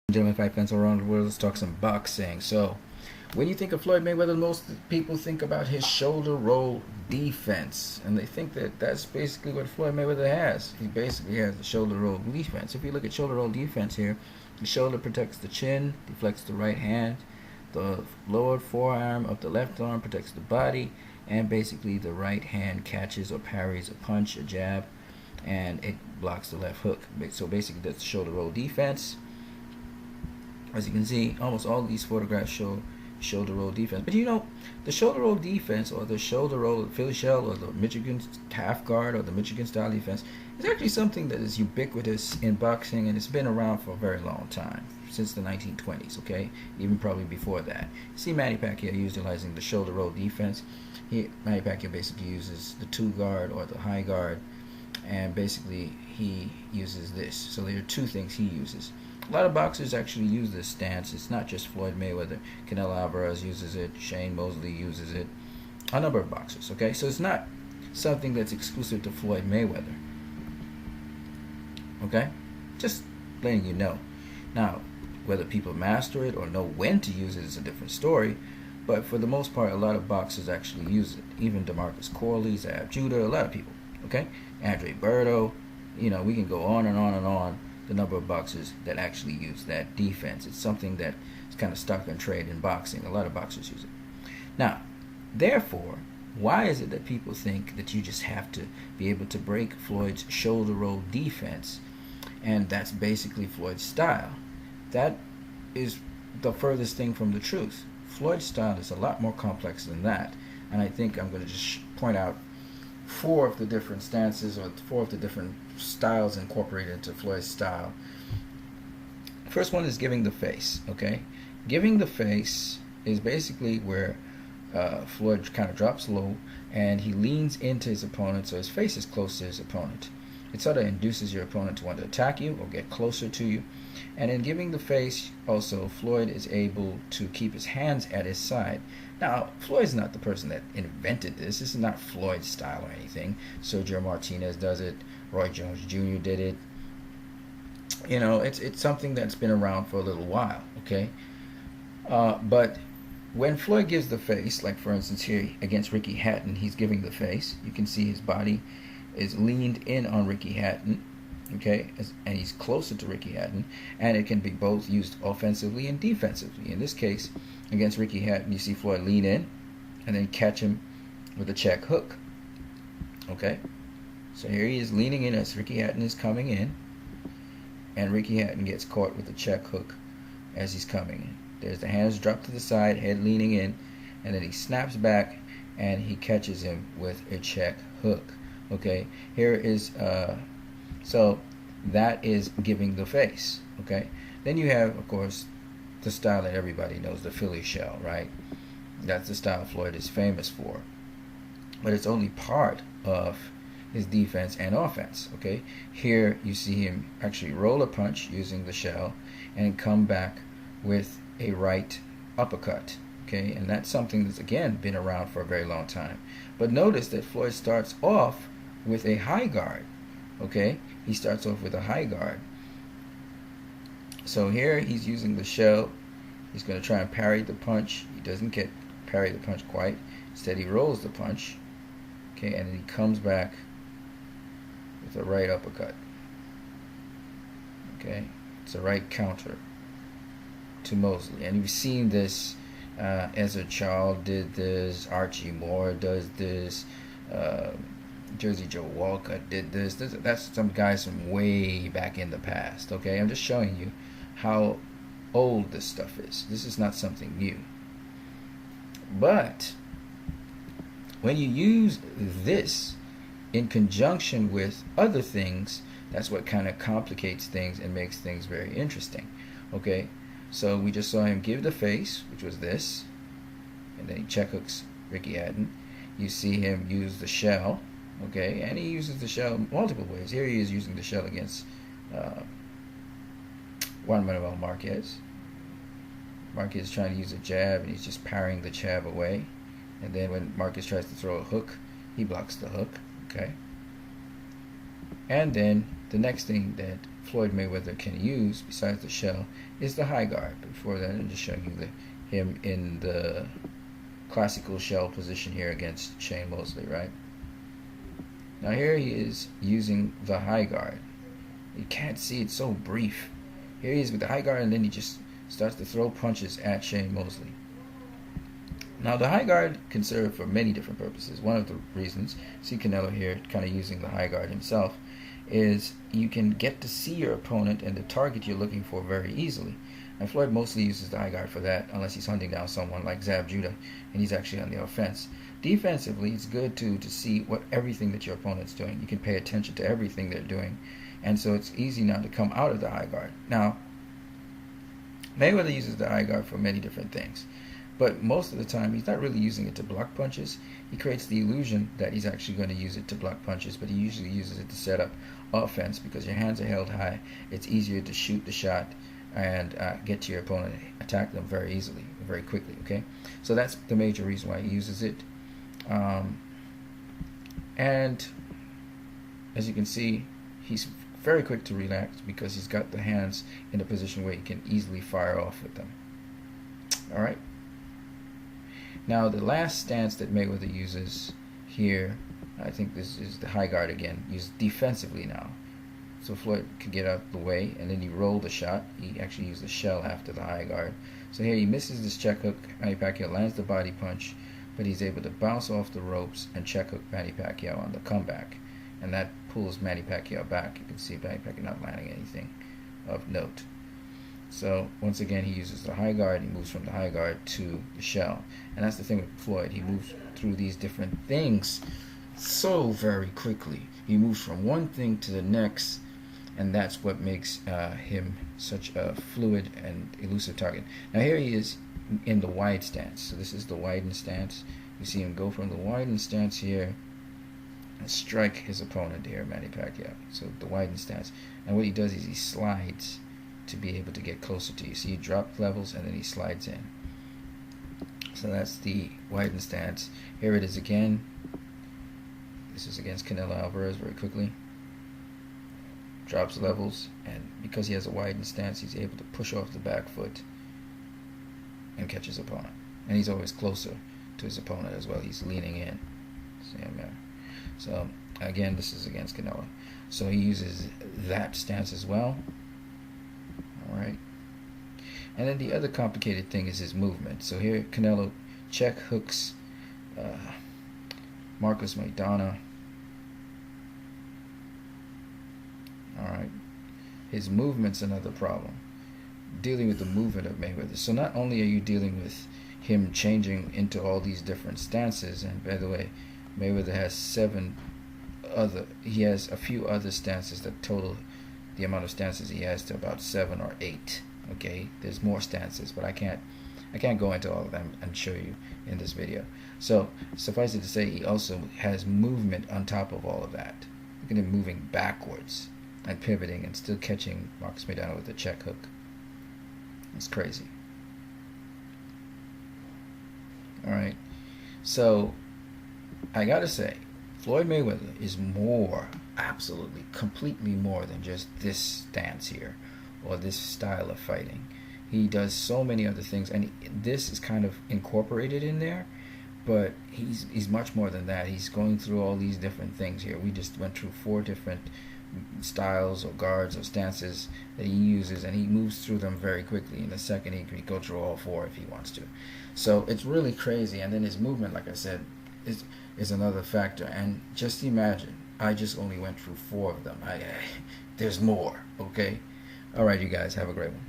Gentlemen, fight fans all around the world. Let's talk some boxing. So, when you think of Floyd Mayweather, most people think about his shoulder roll defense, and they think that that's basically what Floyd Mayweather has. He basically has the shoulder roll defense. If you look at shoulder roll defense here, the shoulder protects the chin, deflects the right hand, the lower forearm of the left arm protects the body, and basically the right hand catches or parries a punch, a jab, and it blocks the left hook. So basically, that's the shoulder roll defense. As you can see, almost all these photographs show shoulder roll defense. But you know, the shoulder roll defense, or the shoulder roll Philly shell, or the Michigan half guard, or the Michigan style defense, is actually something that is ubiquitous in boxing, and it's been around for a very long time, since the 1920s, okay? Even probably before that. You see Manny Pacquiao utilizing the shoulder roll defense. Manny Pacquiao basically uses the two guard or the high guard, and basically he uses this. So there are two things he uses. A lot of boxers actually use this stance. It's not just Floyd Mayweather. Canelo Alvarez uses it. Shane Mosley uses it. A number of boxers, okay? So it's not something that's exclusive to Floyd Mayweather, okay? Just letting you know. Now, whether people master it or know when to use it is a different story, but for the most part, a lot of boxers actually use it. Even DeMarcus Corley, Zab Judah, a lot of people, okay? Andre Berto, you know, we can go on and on and on. The number of boxers that actually use that defense. It's something that is kind of stock and trade in boxing. A lot of boxers use it. Now, therefore, why is it that people think that you just have to be able to break Floyd's shoulder roll defense, and that's basically Floyd's style? That is the furthest thing from the truth. Floyd's style is a lot more complex than that, and I think I'm going to just point out four of the different stances, or four of the different styles incorporated into Floyd's style. First one is giving the face, okay? Giving the face is basically where Floyd kind of drops low and he leans into his opponent, so his face is close to his opponent. It sort of induces your opponent to want to attack you or get closer to you. And in giving the face, also, Floyd is able to keep his hands at his side. Now, Floyd's not the person that invented this. This is not Floyd's style or anything. Sergio Martinez does it. Roy Jones Jr. did it. You know, it's something that's been around for a little while, okay? But when Floyd gives the face, like for instance here against Ricky Hatton, he's giving the face. You can see his body is leaned in on Ricky Hatton, okay? And he's closer to Ricky Hatton. And it can be both used offensively and defensively. In this case, against Ricky Hatton, you see Floyd lean in and then catch him with a check hook, okay? So here he is leaning in as Ricky Hatton is coming in, and Ricky Hatton gets caught with a check hook as he's coming in. There's the hands dropped to the side, head leaning in, and then he snaps back and he catches him with a check hook. Okay, here is so that is giving the face. Okay, then you have, of course, the style that everybody knows, the Philly shell, right? That's the style Floyd is famous for, but it's only part of his defense and offense. Okay, here you see him actually roll a punch using the shell and come back with a right uppercut. Okay, and that's something that's again been around for a very long time. But notice that Floyd starts off with a high guard. Okay, he starts off with a high guard. So here he's using the shell. He's going to try and parry the punch. He doesn't get parry the punch quite. Instead, he rolls the punch. Okay, and then he comes back with a right uppercut. Okay, it's a right counter to Mosley, and you've seen this. Ezra Charles did this. Archie Moore does this. Jersey Joe Walker did this. That's some guys from way back in the past. Okay, I'm just showing you how old this stuff is. This is not something new. But when you use this in conjunction with other things, that's what kind of complicates things and makes things very interesting. Okay, so we just saw him give the face, which was this, and then he check hooks Ricky Hatton. You see him use the shell, okay, and he uses the shell multiple ways. Here he is using the shell against Juan Manuel Marquez. Marquez is trying to use a jab, and he's just parrying the jab away. And then when Marquez tries to throw a hook, he blocks the hook, okay. And then the next thing that Floyd Mayweather can use besides the shell is the high guard. Before that, I'm just showing you him in the classical shell position here against Shane Mosley, right? Now here he is using the high guard. You can't see, it's so brief. Here he is with the high guard, and then he just starts to throw punches at Shane Mosley. Now the high guard can serve for many different purposes. One of the reasons, see Canelo here kind of using the high guard himself, is you can get to see your opponent and the target you're looking for very easily. And Floyd mostly uses the high guard for that, unless he's hunting down someone like Zab Judah and he's actually on the offense. Defensively, it's good to see everything that your opponent's doing. You can pay attention to everything they're doing, and so it's easy now to come out of the high guard. Now, Mayweather uses the high guard for many different things, but most of the time he's not really using it to block punches. He creates the illusion that he's actually going to use it to block punches, but he usually uses it to set up offense because your hands are held high. It's easier to shoot the shot and get to your opponent, attack them very easily, very quickly. Okay, so that's the major reason why he uses it. And as you can see, he's very quick to relax because he's got the hands in a position where he can easily fire off with them. All right. Now the last stance that Mayweather uses here, I think this is the high guard again, used defensively now. So Floyd could get out of the way, and then he rolled the shot. He actually used the shell after the high guard. So here he misses this check hook. Manny Pacquiao lands the body punch, but he's able to bounce off the ropes and check hook Manny Pacquiao on the comeback. And that pulls Manny Pacquiao back. You can see Manny Pacquiao not landing anything of note. So once again, he uses the high guard. He moves from the high guard to the shell. And that's the thing with Floyd. He moves through these different things so very quickly. He moves from one thing to the next, and that's what makes him such a fluid and elusive target. Now here he is in the wide stance. So this is the widened stance. You see him go from the widened stance here and strike his opponent here, Manny Pacquiao. So the widened stance. And what he does is he slides to be able to get closer to you. So he drops levels and then he slides in. So that's the widened stance. Here it is again. This is against Canelo Alvarez very quickly. Drops levels, and because he has a widened stance, he's able to push off the back foot and catch his opponent. And he's always closer to his opponent as well. He's leaning in. See him there. So again, this is against Canelo. So he uses that stance as well. Alright. And then the other complicated thing is his movement. So here Canelo check hooks Marcos Maidana. Alright. His movement's another problem. Dealing with the movement of Mayweather. So not only are you dealing with him changing into all these different stances, and by the way, Mayweather has he has a few other stances that total the amount of stances he has to about 7 or 8. Okay, there's more stances, but I can't go into all of them and show you in this video. So suffice it to say, he also has movement on top of all of that. Look at him moving backwards and pivoting and still catching Marcos Maidana with a check hook. It's crazy. Alright, so I gotta say, Floyd Mayweather is more, absolutely, completely more than just this stance here or this style of fighting. He does so many other things, and this is kind of incorporated in there, but he's much more than that. He's going through all these different things here. We just went through 4 different styles or guards or stances that he uses, and he moves through them very quickly. In a second, he can go through all 4 if he wants to. So it's really crazy. And then his movement, like I said, is another factor. And just imagine, I just only went through 4 of them. There's more. Okay. All right, you guys, have a great one.